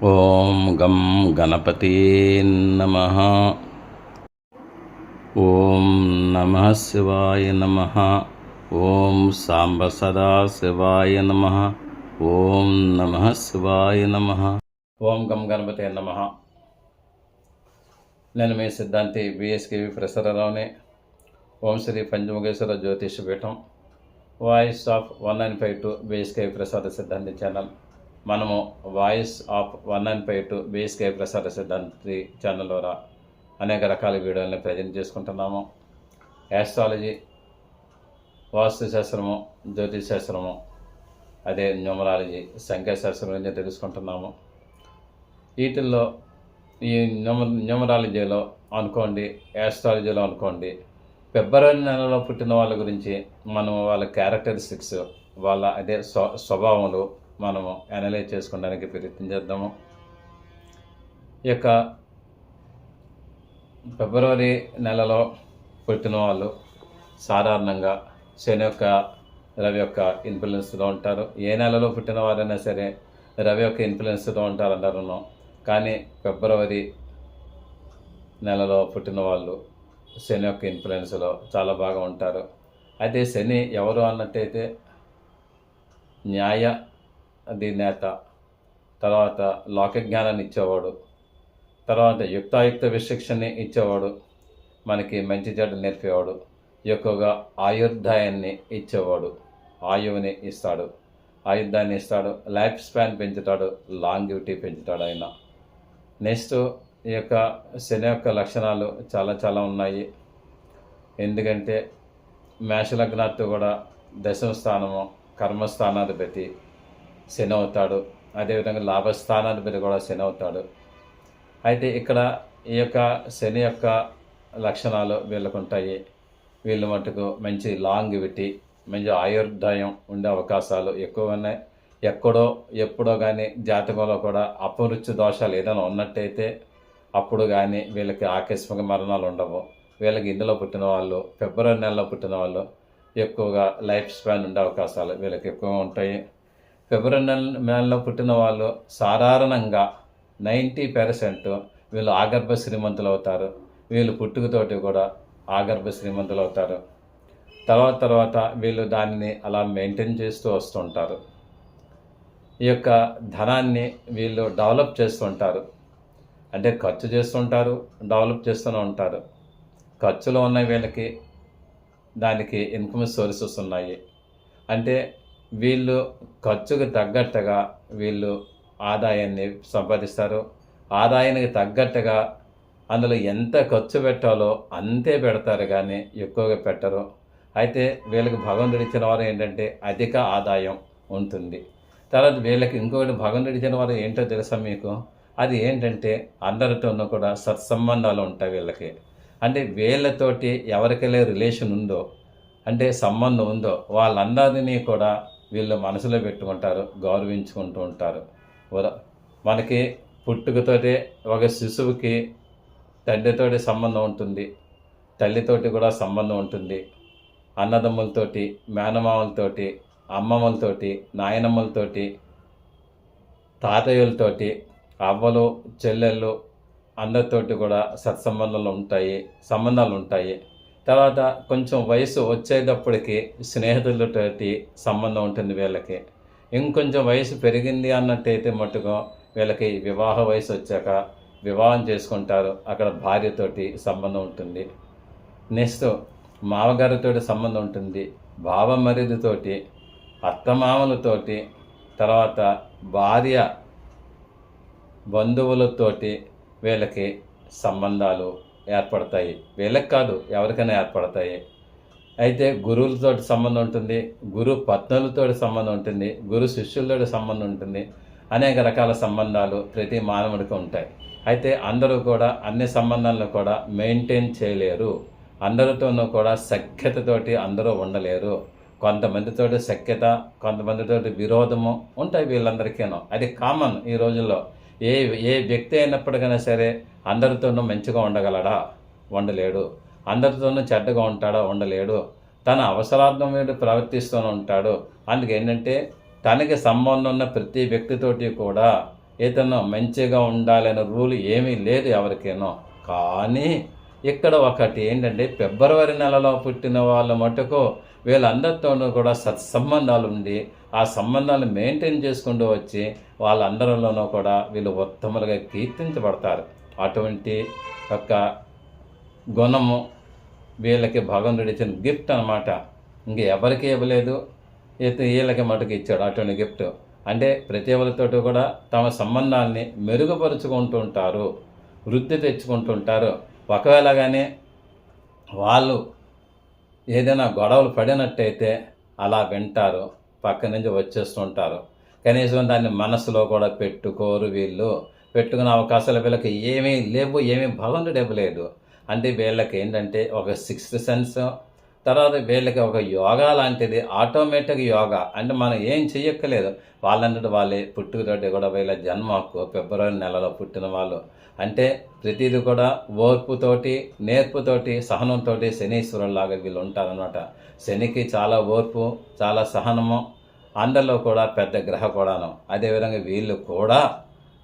ఓం గం గణపతే నమః. ఓం నమః శివాయ నమః. ఓం సాంబ సదా శివాయ నమః. ఓం నమః శివాయ నమః. ఓం గం గణపతే నమః. నేను మీ సిద్ధాంతి బిఎస్కేవి ప్రసరరావుని. ఓం శ్రీ పంచముఖేశ్వర జ్యోతిష పీఠం, వాయిస్ ఆఫ్ 1952 బిఎస్కేవి ప్రసాద సిద్ధాంతి ఛానల్. మనము వాయిస్ ఆఫ్ 1952 బిఎస్కేవి ప్రసాద సిద్ధాంతి ఛానల్ ద్వారా అనేక రకాల వీడియోలను ప్రజెంట్ చేసుకుంటున్నాము. యాస్ట్రాలజీ, వాస్తుశాస్త్రము, జ్యోతిశాస్త్రము, అదే న్యూమరాలజీ, సంఖ్యాశాస్త్రం గురించి తెలుసుకుంటున్నాము. వీటిల్లో ఈ న్యూమరాలజీలో అనుకోండి, యాస్ట్రాలజీలో అనుకోండి, ఫిబ్రవరి నెలలో పుట్టిన వాళ్ళ గురించి మనము వాళ్ళ క్యారెక్టరిస్టిక్స్, వాళ్ళ అదే స్వభావములు మనము అనలైజ్ చేసుకోవడానికి ప్రయత్నం చేద్దాము. ఈ యొక్క ఫిబ్రవరి నెలలో పుట్టిన వాళ్ళు సాధారణంగా శని యొక్క, రవి యొక్క ఇన్ఫ్లుయెన్స్లో ఉంటారు. ఏ నెలలో పుట్టిన వారైనా సరే రవి యొక్క ఇన్ఫ్లుయెన్స్తో ఉంటారు అందరూ. కానీ ఫిబ్రవరి నెలలో పుట్టిన వాళ్ళు శని యొక్క ఇన్ఫ్లుయెన్స్లో చాలా బాగా ఉంటారు. అయితే శని ఎవరు అన్నట్టయితే న్యాయ నేత, తర్వాత లోకజ్ఞానాన్ని ఇచ్చేవాడు, తర్వాత యుక్తాయుక్త విశిక్షణని ఇచ్చేవాడు, మనకి మంచి చెడ్డ నేర్పేవాడు, ఎక్కువగా ఆయుర్దాయాన్ని ఇచ్చేవాడు, ఆయువుని ఇస్తాడు, ఆయుర్దాన్ని ఇస్తాడు, లైఫ్ స్పాన్ పెంచుతాడు, లాంగివిటీ పెంచుతాడు ఆయన. నెక్స్ట్ ఈ యొక్క శని యొక్క లక్షణాలు చాలా చాలా ఉన్నాయి. ఎందుకంటే మేషలగ్నాత్తు కూడా దశమ స్థానము, కర్మస్థానాధిపతి శని అవుతాడు. అదేవిధంగా లాభస్థానాధిపతి కూడా శని అవుతాడు. అయితే ఇక్కడ ఈ యొక్క శని యొక్క లక్షణాలు వీళ్ళకు ఉంటాయి. వీళ్ళు మటుకు మంచి లాంగివిటీ, మంచి ఆయుర్దాయం ఉండే అవకాశాలు ఎక్కువ ఉన్నాయి. ఎక్కడో ఎప్పుడో కానీ జాతకంలో కూడా అపమృత్యు దోషాలు ఏదైనా ఉన్నట్టయితే అప్పుడు కానీ వీళ్ళకి ఆకస్మిక మరణాలు ఉండవు. వీళ్ళకి ఇందులో పుట్టిన వాళ్ళు, ఫిబ్రవరి నెలలో పుట్టిన వాళ్ళు ఎక్కువగా లైఫ్ స్పాన్ ఉండే అవకాశాలు వీళ్ళకి ఎక్కువగా ఉంటాయి. ఫిబ్రవరి నెలలో పుట్టిన వాళ్ళు సాధారణంగా 90% వీళ్ళు ఆగర్భ శ్రీమంతులు అవుతారు. వీళ్ళు పుట్టుకతోటి కూడా ఆగర్భ శ్రీమంతులు అవుతారు. తర్వాత వీళ్ళు దానిని అలా మెయింటైన్ చేస్తూ వస్తుంటారు. ఈ యొక్క ధనాన్ని వీళ్ళు డెవలప్ చేస్తుంటారు. అంటే ఖర్చు చేస్తుంటారు, డెవలప్ చేస్తూనే ఉంటారు. ఖర్చులో ఉన్న వీళ్ళకి దానికి ఇన్కమ్ సోర్సెస్ ఉన్నాయి. అంటే వీళ్ళు ఖర్చుకు తగ్గట్టుగా వీళ్ళు ఆదాయాన్ని సంపాదిస్తారు. ఆదాయానికి తగ్గట్టుగా అందులో ఎంత ఖర్చు పెట్టాలో అంతే పెడతారు, కానీ ఎక్కువగా పెట్టరు. అయితే వీళ్ళకి భగవంతుడు ఇచ్చిన వారు ఏంటంటే అధిక ఆదాయం ఉంటుంది. తర్వాత వీళ్ళకి ఇంకొకటి భగవంతుడు ఇచ్చిన వారు ఏంటో తెలుసా మీకు? అది ఏంటంటే అందరితోనూ కూడా సత్సంబంధాలు ఉంటాయి వీళ్ళకి. అంటే వీళ్ళతోటి ఎవరికెళ్ళే రిలేషన్ ఉందో, అంటే సంబంధం ఉందో, వాళ్ళందరినీ కూడా వీళ్ళు మనసులో పెట్టుకుంటారు, గౌరవించుకుంటూ ఉంటారు. మనకి పుట్టుకతోటే ఒక శిశువుకి తండ్రితోటి సంబంధం ఉంటుంది, తల్లితోటి కూడా సంబంధం ఉంటుంది, అన్నదమ్ములతోటి, మేనమామలతోటి, అమ్మమ్మలతోటి, నాయనమ్మలతోటి, తాతయ్యలతోటి, అవ్వలు, చెల్లెళ్ళు అందరితోటి కూడా సంబంధాలు ఉంటాయి. తర్వాత కొంచెం వయసు వచ్చేటప్పటికి స్నేహితులతోటి సంబంధం ఉంటుంది వీళ్ళకి. ఇంకొంచెం వయసు పెరిగింది అన్నట్టయితే మట్టుకు వీళ్ళకి వివాహ వయసు వచ్చాక వివాహం చేసుకుంటారు. అక్కడ భార్యతోటి సంబంధం ఉంటుంది. నెక్స్ట్ మామగారితోటి సంబంధం ఉంటుంది, బావమరిదితోటి, అత్తమామలతోటి, తర్వాత భార్య బంధువులతోటి వీళ్ళకి సంబంధాలు ఏర్పడతాయి. వీళ్ళకి కాదు, ఎవరికైనా ఏర్పడతాయి. అయితే గురువులతోటి సంబంధం ఉంటుంది, గురు పత్నులతోటి సంబంధం ఉంటుంది, గురు శిష్యులతోటి సంబంధం ఉంటుంది. అనేక రకాల సంబంధాలు ప్రతి మానవుడికి ఉంటాయి. అయితే అందరూ కూడా అన్ని సంబంధాలను కూడా మెయింటైన్ చేయలేరు. అందరితోనూ కూడా సఖ్యతతోటి అందరూ ఉండలేరు. కొంతమందితోటి సఖ్యత, కొంతమందితోటి విరోధము ఉంటాయి వీళ్ళందరికీనూ. అది కామన్ ఈ రోజుల్లో. ఏ వ్యక్తి అయినప్పటికైనా సరే అందరితోనూ మంచిగా ఉండగలడా? ఉండలేడు. అందరితోనూ చెడ్డగా ఉంటాడా? ఉండలేడు. తన అవసరార్థం మీద ప్రవర్తిస్తూనే ఉంటాడు. అందుకే ఏంటంటే తనకి సంబంధం ఉన్న ప్రతి వ్యక్తితోటి కూడా ఇతను మంచిగా ఉండాలనే రూల్ ఏమీ లేదు ఎవరికేనో. కానీ ఇక్కడ ఒకటి ఏంటంటే ఫిబ్రవరి నెలలో పుట్టిన వాళ్ళ మటుకు వీళ్ళందరితోనూ కూడా సత్సంబంధాలు ఉండి ఆ సంబంధాలు మెయింటైన్ చేసుకుంటూ వచ్చి వాళ్ళందరిలోనూ కూడా వీళ్ళు ఉత్తములుగా కీర్తించబడతారు. అటువంటి యొక్క గుణము వీళ్ళకి భగవంతుడు ఇచ్చిన గిఫ్ట్ అనమాట. ఇంక ఎవరికి ఇవ్వలేదు, వీళ్ళకి మటుకు ఇచ్చాడు అటువంటి గిఫ్ట్. అంటే ప్రతి ఒక్కరితోటి కూడా తమ సంబంధాన్ని మెరుగుపరుచుకుంటూ ఉంటారు, వృద్ధి తెచ్చుకుంటుంటారు. ఒకవేళ కానీ వాళ్ళు ఏదైనా గొడవలు పడినట్టయితే అలా వింటారు, పక్క నుంచి వచ్చేస్తుంటారు. కనీసం దాన్ని మనసులో కూడా పెట్టుకోరు. వీళ్ళు పెట్టుకునే అవకాశాలు వీళ్ళకి ఏమీ లేవు, ఏమీ భగవంతుడు ఇవ్వలేదు. అంటే వీళ్ళకి ఏంటంటే ఒక సిక్స్త్ సెన్స్, తర్వాత వీళ్ళకి ఒక యోగా లాంటిది, ఆటోమేటిక్ యోగా. అంటే మనం ఏం చెయ్యక్కలేదు, వాళ్ళంతటి వాళ్ళే పుట్టుకతోటి కూడా వీళ్ళ జన్మ హక్కు. ఫిబ్రవరి నెలలో పుట్టిన వాళ్ళు అంటే ప్రతిదీ కూడా ఓర్పుతోటి, నేర్పుతోటి, సహనంతో శనీశ్వరులాగా వీళ్ళు ఉంటారనమాట. శనికి చాలా ఓర్పు, చాలా సహనము, అందరిలో కూడా పెద్ద గ్రహ కూడాను. అదేవిధంగా వీళ్ళు కూడా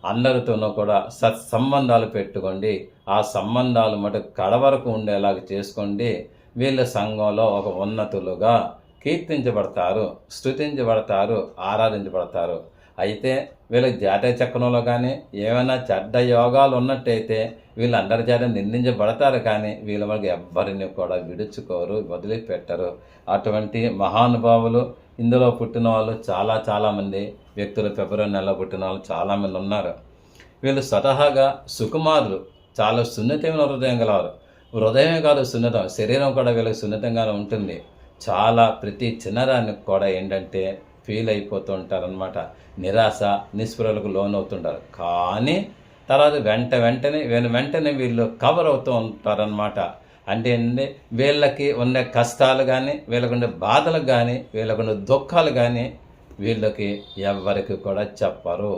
అందరితోనూ కూడా సత్సంబంధాలు పెట్టుకోండి. ఆ సంబంధాలు మటుకు కడవరకు ఉండేలాగా చేసుకోండి. వీళ్ళ సంఘంలో ఒక ఉన్నతులుగా కీర్తించబడతారు, స్తుతించబడతారు, ఆరాధించబడతారు. అయితే వీళ్ళకి జాతీయ చక్రంలో కానీ ఏమైనా చెడ్డ యోగాలు ఉన్నట్టయితే వీళ్ళందరి చేత నిందించబడతారు. కానీ వీళ్ళ వరకు ఎవ్వరిని కూడా విడుచుకోరు, వదిలిపెట్టరు. అటువంటి మహానుభావులు ఇందులో పుట్టిన వాళ్ళు చాలామంది వ్యక్తులు, ఫిబ్రవరి నెలలో పుట్టిన వాళ్ళు చాలామంది ఉన్నారు. వీళ్ళు స్వతహాగా సుకుమారులు, చాలా సున్నితమైన హృదయం గలవారు. హృదయమే కాదు సున్నితం, శరీరం కూడా వీళ్ళకి సున్నితంగానే ఉంటుంది. చాలా ప్రతి చిన్నదానికి కూడా ఏంటంటే ఫీల్ అయిపోతూ ఉంటారనమాట. నిరాశ, నిస్పృహలకు లోనవుతుంటారు. కానీ తర్వాత వెంటనే వీళ్ళు కవర్ అవుతూ ఉంటారనమాట. అంటే ఏంటంటే వీళ్ళకి ఉన్న కష్టాలు కానీ, వీళ్ళకుండే బాధలు కానీ, వీళ్ళకుండే దుఃఖాలు కానీ వీళ్ళకి ఎవరికి కూడా చెప్పరు.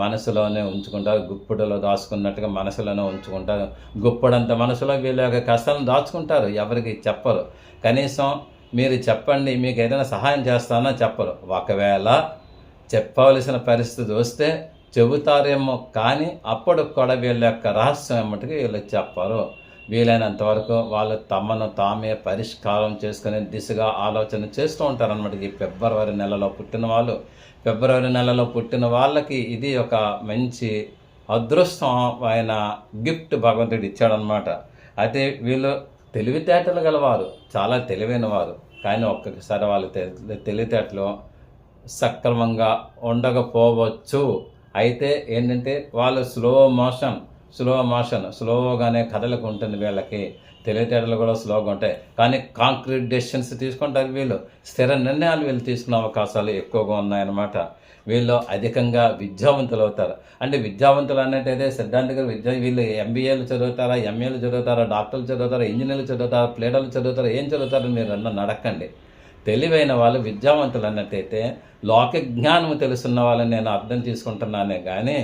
మనసులోనే ఉంచుకుంటారు. గుప్పెడలో దాచుకున్నట్టుగా మనసులోనే ఉంచుకుంటారు. గుప్పెడంత మనసులో వీళ్ళ యొక్క కష్టాలను దాచుకుంటారు, ఎవరికి చెప్పరు. కనీసం మీరు చెప్పండి, మీకు ఏదైనా సహాయం చేస్తానో చెప్పరు. ఒకవేళ చెప్పవలసిన పరిస్థితి వస్తే చెబుతారేమో, కానీ అప్పుడు కూడా వీళ్ళ యొక్క రహస్యం ఏమిటికి వీళ్ళు చెప్పరు. వీలైనంత వరకు వాళ్ళు తమను తామే పరిష్కారం చేసుకునే దిశగా ఆలోచన చేస్తూ ఉంటారనమాట. ఈ ఫిబ్రవరి నెలలో పుట్టిన వాళ్ళు, ఫిబ్రవరి నెలలో పుట్టిన వాళ్ళకి ఇది ఒక మంచి అదృష్టం ఆయన గిఫ్ట్ భగవంతుడు ఇచ్చాడనమాట. అయితే వీళ్ళు తెలివితేటలు గలవారు, చాలా తెలివైన వారు. కానీ ఒక్కొక్కసారి వాళ్ళు తెలివితేటలు సక్రమంగా ఉండకపోవచ్చు. అయితే ఏంటంటే వాళ్ళు స్లోగానే కథలకు ఉంటుంది. వీళ్ళకి తెలివితేటలు కూడా స్లోగా ఉంటాయి. కానీ కాంక్రీట్ డెసిషన్స్ తీసుకుంటారు వీళ్ళు. స్థిర నిర్ణయాలు వీళ్ళు తీసుకునే అవకాశాలు ఎక్కువగా ఉన్నాయన్నమాట. వీళ్ళు అధికంగా విద్యావంతులు అవుతారు. అంటే విద్యావంతులు అన్నట్టయితే సిద్ధాంతిక వీళ్ళు ఎంబీఏలు చదువుతారా, ఎంఏలు చదువుతారా, డాక్టర్లు చదువుతారా, ఇంజనీర్లు చదువుతారా, ప్లేడర్లు చదువుతారా, ఏం చదువుతారో మీరు నడకండి. తెలివైన వాళ్ళు విద్యావంతులు అన్నట్టయితే లోక జ్ఞానము తెలుసున్న వాళ్ళని నేను అర్థం తీసుకుంటున్నానే. కానీ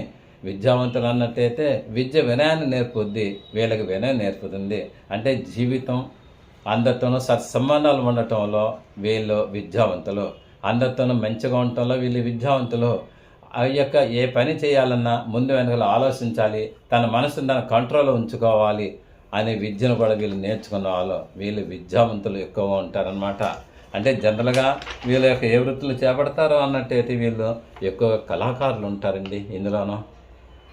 విద్యావంతులు అన్నట్టయితే విద్య వినయాన్ని నేర్పుద్ది, వీళ్ళకి వినయం నేర్పుతుంది. అంటే జీవితం అందరితోనూ సత్సంబంధాలు ఉండటంలో వీళ్ళు విద్యావంతులు, అందరితోనూ మంచిగా ఉండటంలో వీళ్ళు విద్యావంతులు. ఆ యొక్క ఏ పని చేయాలన్నా ముందు వెనకాల ఆలోచించాలి, తన మనసును తన కంట్రోల్లో ఉంచుకోవాలి అనే విద్యను కూడా వీళ్ళు నేర్చుకున్న వాళ్ళు, వీళ్ళు విద్యావంతులు ఎక్కువగా ఉంటారనమాట. అంటే జనరల్గా వీళ్ళ యొక్క ఏ వృత్తులు చేపడతారో అన్నట్టయితే వీళ్ళు ఎక్కువగా కళాకారులు ఉంటారండి. ఇందులోనూ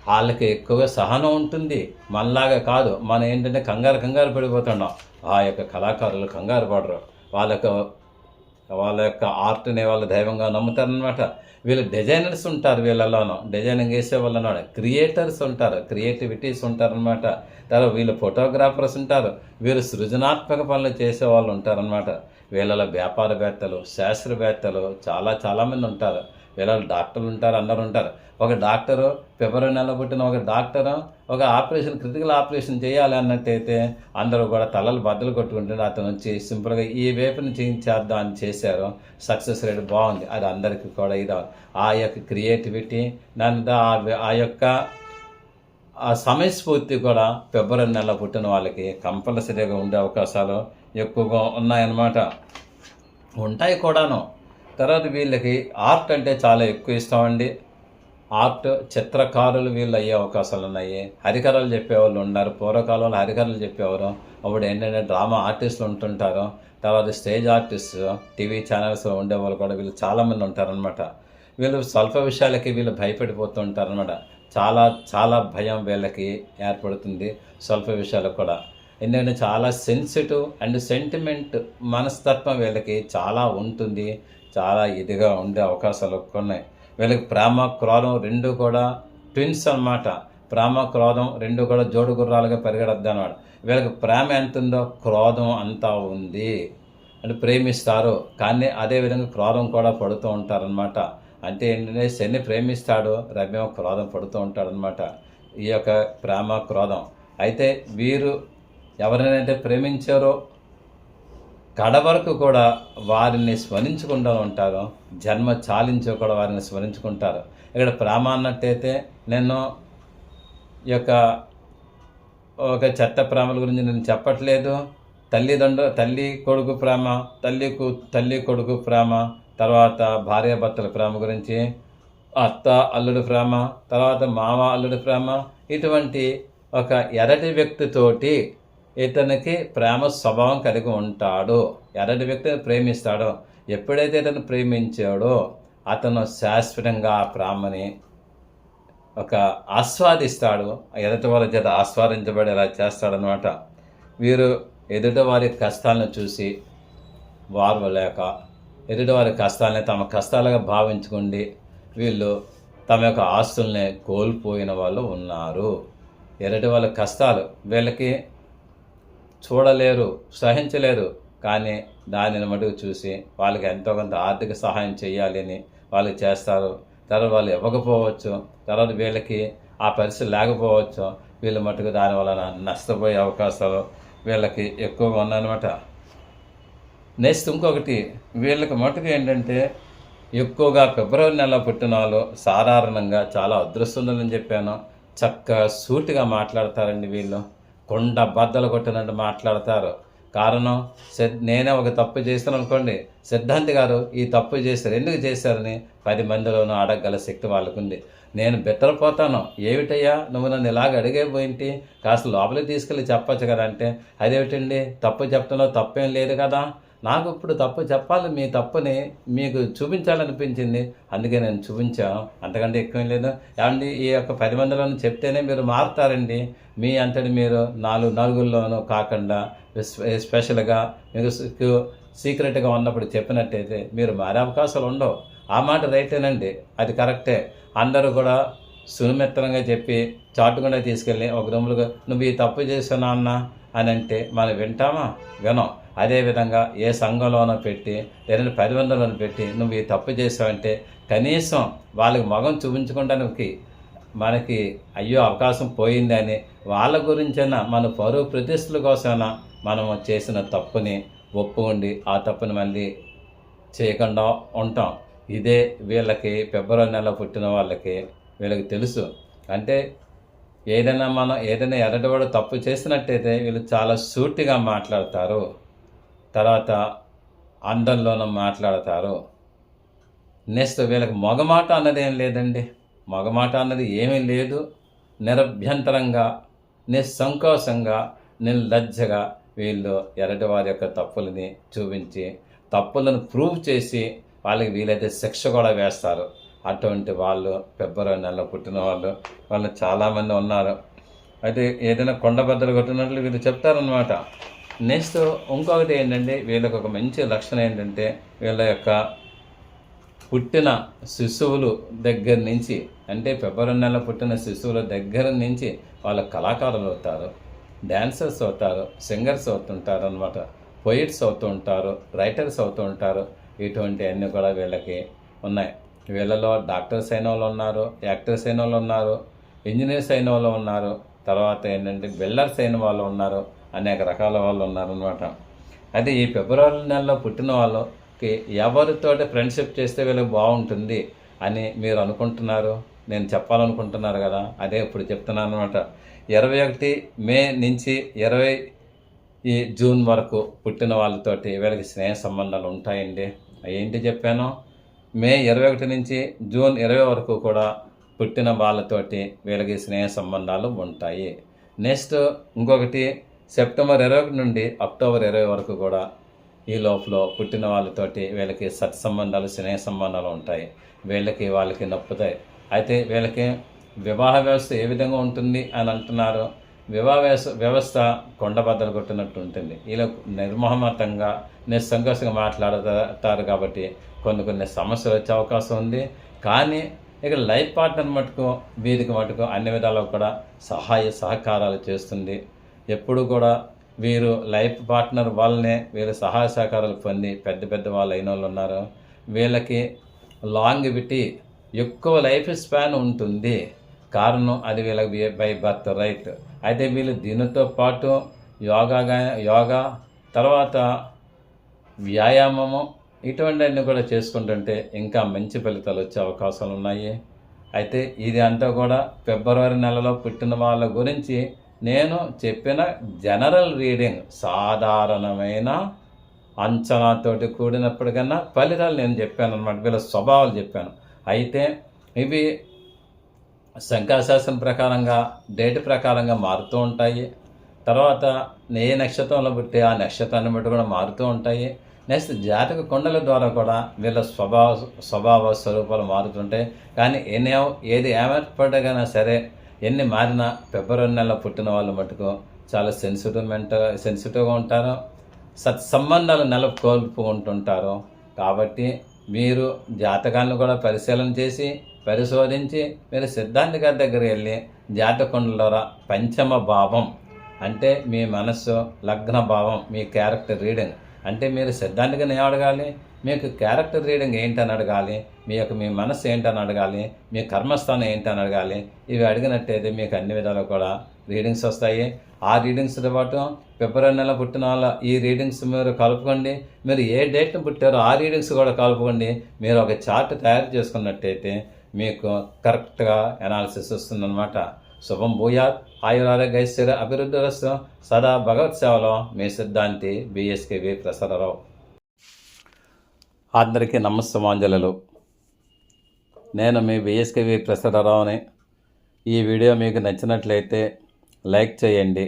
వాళ్ళకి ఎక్కువగా సహనం ఉంటుంది. మనలాగా కాదు, మనం ఏంటంటే కంగారు పడిపోతున్నాం. ఆ యొక్క కళాకారులు కంగారు పడరు. వాళ్ళ యొక్క ఆర్ట్ని వాళ్ళు దైవంగా నమ్ముతారనమాట. వీళ్ళు డిజైనర్స్ ఉంటారు, వీళ్ళలోనూ డిజైనింగ్ వేసే వాళ్ళనో క్రియేటర్స్ ఉంటారు, క్రియేటివిటీస్ ఉంటారనమాట. తర్వాత వీళ్ళు ఫోటోగ్రాఫర్స్ ఉంటారు, వీళ్ళు సృజనాత్మక పనులు చేసే వాళ్ళు ఉంటారనమాట. వీళ్ళలో వ్యాపారవేత్తలు, శాస్త్రవేత్తలు చాలామంది ఉంటారు. వీళ్ళలో డాక్టర్లు ఉంటారు, అందరూ ఉంటారు. ఒక డాక్టరు ఫిబ్రవరి నెలలో పుట్టిన ఒక డాక్టరు ఒక క్రిటికల్ ఆపరేషన్ చేయాలి అన్నట్టయితే అందరూ కూడా తలలు బద్దలు కొట్టుకుంటుంటే అతను వచ్చి సింపుల్గా ఈ వైపుని చేయించేద్దాం అని చేశారు. సక్సెస్ రేట్ బాగుంది. అది అందరికీ కూడా ఇది ఆ యొక్క క్రియేటివిటీ, ఆ యొక్క ఆ సమయస్ఫూర్తి కూడా ఫిబ్రవరి నెలలో పుట్టిన వాళ్ళకి కంపల్సరీగా ఉండే అవకాశాలు ఎక్కువగా ఉన్నాయన్నమాట, ఉంటాయి కూడాను. తర్వాత వీళ్ళకి ఆర్ట్ అంటే చాలా ఎక్కువ ఇష్టం అండి. ఆర్ట్ చిత్రకారులు వీళ్ళు అయ్యే అవకాశాలు ఉన్నాయి. హరికథలు చెప్పేవాళ్ళు ఉన్నారు. పూర్వకాలంలో హరికథలు చెప్పేవారు. అప్పుడు ఏంటంటే డ్రామా ఆర్టిస్టులు ఉంటుంటారు. తర్వాత స్టేజ్ ఆర్టిస్ట్, టీవీ ఛానల్స్ ఉండేవాళ్ళు కూడా వీళ్ళు చాలామంది ఉంటారనమాట. వీళ్ళు స్వల్ప విషయాలకి వీళ్ళు భయపడిపోతూ ఉంటారనమాట. చాలా చాలా భయం వీళ్ళకి ఏర్పడుతుంది స్వల్ప విషయాలకు కూడా. ఎందుకంటే చాలా సెన్సిటివ్ అండ్ సెంటిమెంట్ మనస్తత్వం వీళ్ళకి చాలా ఉంటుంది. చాలా ఇదిగా ఉండే అవకాశాలు ఉన్నాయి. వీళ్ళకి ప్రేమ క్రోధం రెండు కూడా ట్విన్స్ అన్నమాట. ప్రేమ క్రోధం రెండు కూడా జోడు గుర్రాలుగా పరిగెడద్దు అనమాట. వీళ్ళకి ప్రేమ ఎంత ఉందో క్రోధం అంతా ఉంది. అంటే ప్రేమిస్తారు, కానీ అదేవిధంగా క్రోధం కూడా పడుతూ ఉంటారనమాట. అంటే ఏంటంటే శని ప్రేమిస్తాడు, రవి క్రోధం పడుతూ ఉంటాడనమాట. ఈ యొక్క ప్రేమ క్రోధం. అయితే వీరు ఎవరినైతే ప్రేమించారో కడ వరకు కూడా వారిని స్మరించుకుంటూ ఉంటారు. జన్మ చాలించో కూడా వారిని స్మరించుకుంటారు. ఇక్కడ ప్రేమ అన్నట్టయితే నేను ఈ యొక్క ఒక చెత్త ప్రేమల గురించి నేను చెప్పట్లేదు. తల్లి కొడుకు ప్రేమ, తల్లి కొడుకు ప్రేమ, తర్వాత భార్యాభర్తల ప్రేమ గురించి, అత్త అల్లుడు ప్రేమ, తర్వాత మామ అల్లుడు ప్రేమ, ఇటువంటి ఒక ఎరటి వ్యక్తితోటి ఇతనికి ప్రేమ స్వభావం కలిగి ఉంటాడు. ఎరటి వ్యక్తిని ప్రేమిస్తాడో, ఎప్పుడైతే ఇతను ప్రేమించాడో అతను శాశ్వతంగా ఆ ప్రేమని ఒక ఆస్వాదిస్తాడు. ఎదుటి వారి చేత ఆస్వాదించబడేలా చేస్తాడనమాట. వీరు ఎదుటివారి కష్టాలను చూసి వారవలేక ఎదుటివారి కష్టాలని తమ కష్టాలుగా భావించుకుండి వీళ్ళు తమ యొక్క ఆస్తుల్ని కోల్పోయిన వాళ్ళు ఉన్నారు. ఎదుటి వాళ్ళ కష్టాలు వీళ్ళకి చూడలేరు, సహించలేరు. కానీ దానిని మటుకు చూసి వాళ్ళకి ఎంతో కొంత ఆర్థిక సహాయం చేయాలి అని వాళ్ళు చేస్తారు. తర్వాత వాళ్ళు ఇవ్వకపోవచ్చు, తర్వాత వీళ్ళకి ఆ పరిస్థితి లేకపోవచ్చు. వీళ్ళు మటుకు దాని వలన నష్టపోయే అవకాశాలు వీళ్ళకి ఎక్కువగా ఉన్నాయన్నమాట. నెక్స్ట్ ఇంకొకటి, వీళ్ళకి మటుకు ఏంటంటే ఎక్కువగా ఫిబ్రవరి నెలలో పుట్టిన వాళ్ళు సాధారణంగా చాలా అదృష్టందని చెప్పాను. చక్కగా సూటిగా మాట్లాడతారండి. వీళ్ళు కొండ బద్దలు కొట్టినట్టు మాట్లాడతారు. కారణం, నేనే ఒక తప్పు చేస్తాను అనుకోండి, సిద్ధాంతి గారు ఈ తప్పు చేశారు, ఎందుకు చేశారని 10 మందిలోనూ అడగగల శక్తి వాళ్ళకుంది. నేను బెత్తరపోతాను, ఏమిటయ్యా నువ్వు నన్ను ఇలాగ అడిగే పోయింటి, కాస్త లోపలికి తీసుకెళ్ళి చెప్పచ్చు కదా అంటే, అదేమిటండి తప్పు చెప్పడంలో తప్పేం లేదు కదా, నాకు ఇప్పుడు తప్పు చెప్పాలి, మీ తప్పుని మీకు చూపించాలనిపించింది, అందుకే నేను చూపించాను, అంతకంటే ఎక్కువ లేదు. ఏమండి ఈ యొక్క 10 మందిలోనూ చెప్తేనే మీరు మారుతారండి. మీ అంతటి మీరు నలుగురిలోనూ కాకుండా స్పెషల్గా మీకు సీక్రెట్గా ఉన్నప్పుడు చెప్పినట్టయితే మీరు మారే అవకాశాలు ఉండవు. ఆ మాట రైటేనండి, అది కరెక్టే. అందరూ కూడా సునిమిత్రంగా చెప్పి చాటుకుండా తీసుకెళ్ళి ఒక రూములుగా నువ్వు ఈ తప్పు చేసానా అన్న అని అంటే మనం వింటామా? వినం. అదేవిధంగా ఏ సంఘంలోనో పెట్టి లేదంటే 10 మందిలోనూ పెట్టి నువ్వు ఈ తప్పు చేసావంటే కనీసం వాళ్ళకి మొగం చూపించుకోవడానికి మనకి అయ్యో అవకాశం పోయింది అని వాళ్ళ గురించైనా మన పరువు ప్రతిష్టల కోసమైనా మనము చేసిన తప్పుని ఒప్పుకోండి, ఆ తప్పుని మళ్ళీ చేయకుండా ఉంటాం. ఇదే వీళ్ళకి ఫిబ్రవరి నెల పుట్టిన వాళ్ళకి వీళ్ళకి తెలుసు. అంటే ఏదైనా ఎరటివాడు తప్పు చేసినట్టయితే వీళ్ళు చాలా సూటిగా మాట్లాడతారు. తర్వాత అందంలోనూ మాట్లాడతారు. నెక్స్ట్ వీళ్ళకి మగమాట అన్నది ఏం లేదండి. మగమాట అన్నది ఏమీ లేదు. నిరభ్యంతరంగా, నిస్సంకోచంగా, నిర్లజ్జగా వీళ్ళు ఎరటివారి యొక్క తప్పులని చూపించి తప్పులను ప్రూవ్ చేసి వాళ్ళకి వీలైతే శిక్ష కూడా వేస్తారు. అటువంటి వాళ్ళు ఫిబ్రవరి నెలలో పుట్టిన వాళ్ళు చాలామంది ఉన్నారు. అయితే ఏదైనా కొండ బద్దలు కొట్టినట్లు వీళ్ళు చెప్తారనమాట. నెక్స్ట్ ఇంకొకటి ఏంటంటే వీళ్ళకి ఒక మంచి లక్షణం ఏంటంటే వీళ్ళ యొక్క పుట్టిన శిశువులు దగ్గర నుంచి, అంటే ఫిబ్రవరి నెలలో పుట్టిన శిశువుల దగ్గర నుంచి వాళ్ళ కళాకారులు అవుతారు, డ్యాన్సర్స్ అవుతారు, సింగర్స్ అవుతుంటారు అనమాట, పోయిట్స్ అవుతూ ఉంటారు, రైటర్స్ అవుతూ ఉంటారు. ఇటువంటి అన్నీ కూడా వీళ్ళకి ఉన్నాయి. వీళ్ళలో డాక్టర్స్ అయిన వాళ్ళు ఉన్నారు, యాక్టర్స్ అయిన వాళ్ళు ఉన్నారు, ఇంజనీర్స్ అయిన వాళ్ళు ఉన్నారు, తర్వాత ఏంటంటే బిల్డర్స్ అయిన వాళ్ళు ఉన్నారు, అనేక రకాల వాళ్ళు ఉన్నారనమాట. అయితే ఈ ఫిబ్రవరి నెలలో పుట్టిన వాళ్ళకి ఎవరితోటి ఫ్రెండ్షిప్ చేస్తే వీళ్ళకి బాగుంటుంది అని మీరు అనుకుంటున్నారు, నేను చెప్పాలనుకుంటున్నారు కదా, అదే ఇప్పుడు చెప్తున్నాను అనమాట. 21 మే నుంచి 20 జూన్ వరకు పుట్టిన వాళ్ళతోటి వీళ్ళకి స్నేహ సంబంధాలు ఉంటాయండి. ఏంటి చెప్పాను? మే 21 నుంచి జూన్ 20 వరకు కూడా పుట్టిన వాళ్ళతోటి వీళ్ళకి స్నేహ సంబంధాలు ఉంటాయి. నెక్స్ట్ ఇంకొకటి సెప్టెంబర్ 20 నుండి అక్టోబర్ 20 వరకు కూడా ఈ లోపల పుట్టిన వాళ్ళతోటి వీళ్ళకి సత్సంబంధాలు స్నేహ సంబంధాలు ఉంటాయి. వాళ్ళకి నప్పుతాయి. అయితే వీళ్ళకి వివాహ వ్యవస్థ ఏ విధంగా ఉంటుంది అని అంటున్నారు. వివాహ వ్యవస్థ కొండబద్దలు కొట్టినట్టు ఉంటుంది. వీళ్ళు నిర్మోహమాటంగా నిస్సంకోచంగా మాట్లాడతారు కాబట్టి కొన్ని సమస్యలు వచ్చే అవకాశం ఉంది. కానీ ఇక లైఫ్ పార్ట్నర్ వీరికి మటుకు అన్ని విధాలు కూడా సహాయ సహకారాలు చేస్తుంది. ఎప్పుడు కూడా వీరు లైఫ్ పార్ట్నర్ వల్లనే వీళ్ళు సహాయ సహకారాలు పొంది పెద్ద వాళ్ళు అయిన వాళ్ళు ఉన్నారు. వీళ్ళకి లాంగివిటీ ఎక్కువ లైఫ్ స్పాన్ ఉంటుంది. కారణం అది వీళ్ళకి బై బర్త్ రైట్. అయితే వీళ్ళు దీనితో పాటు యోగా తర్వాత వ్యాయామము ఇటువంటివన్నీ కూడా చేసుకుంటుంటే ఇంకా మంచి ఫలితాలు వచ్చే అవకాశాలు ఉన్నాయి. అయితే ఇది అంతా కూడా ఫిబ్రవరి నెలలో పుట్టిన వాళ్ళ గురించి నేను చెప్పిన జనరల్ రీడింగ్, సాధారణమైన అంచనాతోటి కూడినప్పటికన్నా ఫలితాలు నేను చెప్పాను అన్నమాట. వీళ్ళ స్వభావాలు చెప్పాను. అయితే ఇవి సంఖ్యాశాస్త్రం ప్రకారంగా డేట్ ప్రకారంగా మారుతూ ఉంటాయి. తర్వాత ఏ నక్షత్రంలో పుట్టి ఆ నక్షత్రాన్ని బట్టి కూడా మారుతూ ఉంటాయి. నెక్స్ట్ జాతక కుండల ద్వారా కూడా వీళ్ళ స్వభావ స్వరూపాలు మారుతుంటాయి. కానీ ఏది ఏర్పడగానే సరే, ఎన్ని మారినా ఫిబ్రవరి నెలలో పుట్టిన వాళ్ళు మటుకు చాలా సెన్సిటివ్గా ఉంటారు. సత్సంబంధాలు నెలకొల్పుకుంటుంటారు. కాబట్టి మీరు జాతకాలను కూడా పరిశీలన చేసి పరిశోధించి మీరు సిద్ధాంతి గారి దగ్గరికి వెళ్ళి జాతకుండల ద్వారా పంచమ భావం అంటే మీ మనస్సు, లగ్న భావం, మీ క్యారెక్టర్ రీడింగ్ అంటే మీరు సిద్ధాంతిగా ఏం అడగాలి, మీకు క్యారెక్టర్ రీడింగ్ ఏంటని అడగాలి, మీ మనస్సు ఏంటని అడగాలి, మీ కర్మస్థానం ఏంటని అడగాలి. ఇవి అడిగినట్టయితే మీకు అన్ని విధాలు కూడా రీడింగ్స్ వస్తాయి. ఆ రీడింగ్స్తో పాటు ఫిబ్రవరి నెల పుట్టిన వాళ్ళ ఈ రీడింగ్స్ మీరు కలుపుకోండి. మీరు ఏ డేట్ని పుట్టారో ఆ రీడింగ్స్ కూడా కలుపుకోండి. మీరు ఒక చార్ట్ తయారు చేసుకున్నట్టయితే మీకు కరెక్ట్గా అనాలిసిస్ వస్తుందన్నమాట. శుభం భూయాత్, ఆయురారోగ్యైశ్వర్య అభివృద్ధిరస్తు. సదా భగవత్ సేవలో మీ సిద్ధాంతి బిఎస్కేవి ప్రసాదరావు. అందరికీ నమస్తమాంజలు. నేను మీ బిఎస్కేవి ప్రసాదరావుని. ఈ వీడియో మీకు నచ్చినట్లయితే లైక్ చేయండి,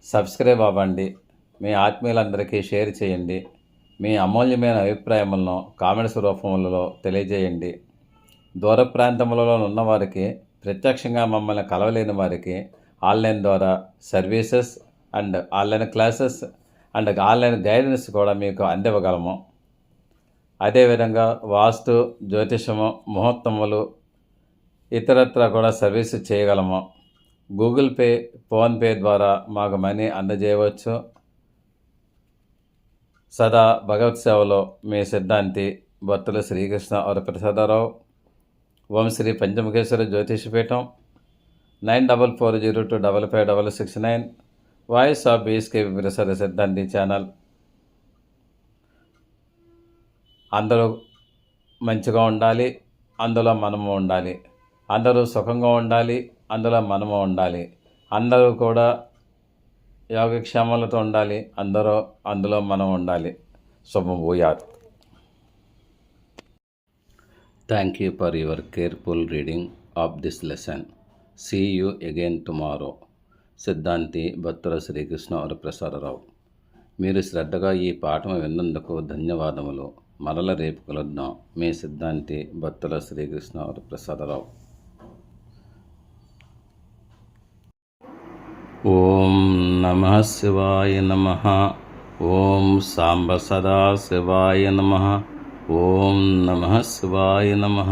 సబ్స్క్రైబ్ అవ్వండి, మీ ఆత్మీయులందరికీ షేర్ చేయండి. మీ అమూల్యమైన అభిప్రాయములను కామెంట్స్ రూపంలో తెలియజేయండి. దూర ప్రాంతములలో ఉన్నవారికి, ప్రత్యక్షంగా మమ్మల్ని కలవలేని వారికి ఆన్లైన్ ద్వారా services and online classes and online guidance కూడా మీకు అందివ్వగలము. అదేవిధంగా వాస్తు, జ్యోతిషము, ముహూర్తములు ఇతరత్ర కూడా సర్వీసు చేయగలము. గూగుల్ పే, ఫోన్పే ద్వారా మాకు మనీ అందజేయవచ్చు. సదా భగవత్ సేవలో మీ సిద్ధాంతి భర్తలు శ్రీకృష్ణ వరప్రసాదరావు. ఓం Shri Panchamukheshwara జ్యోతిషపీఠం. 9440255669. Voice of BSKV ప్రసాద సిద్ధాంతి ఛానల్. అందరూ మంచిగా ఉండాలి, అందులో మనము ఉండాలి. అందరూ సుఖంగా ఉండాలి, అందులో మనము ఉండాలి. అందరూ కూడా యోగక్షేమాలతో ఉండాలి, అందులో మనం ఉండాలి. శుభం భూయాత్. Thank you for your careful reading of this lesson. See you again tomorrow. సిద్ధాంతి భక్తుల శ్రీకృష్ణ వరప్రసాదరావు. మీరు శ్రద్ధగా ఈ పాఠం విన్నందుకు ధన్యవాదములు. మరల రేపు కలుద్దాం. మీ సిద్ధాంతి భక్తుల శ్రీకృష్ణ వరప్రసాదరావు. ఓం నమః శివాయ నమః. ఓం సాంబ సదా శివాయ నమః. ఓం నమః శివాయ నమః.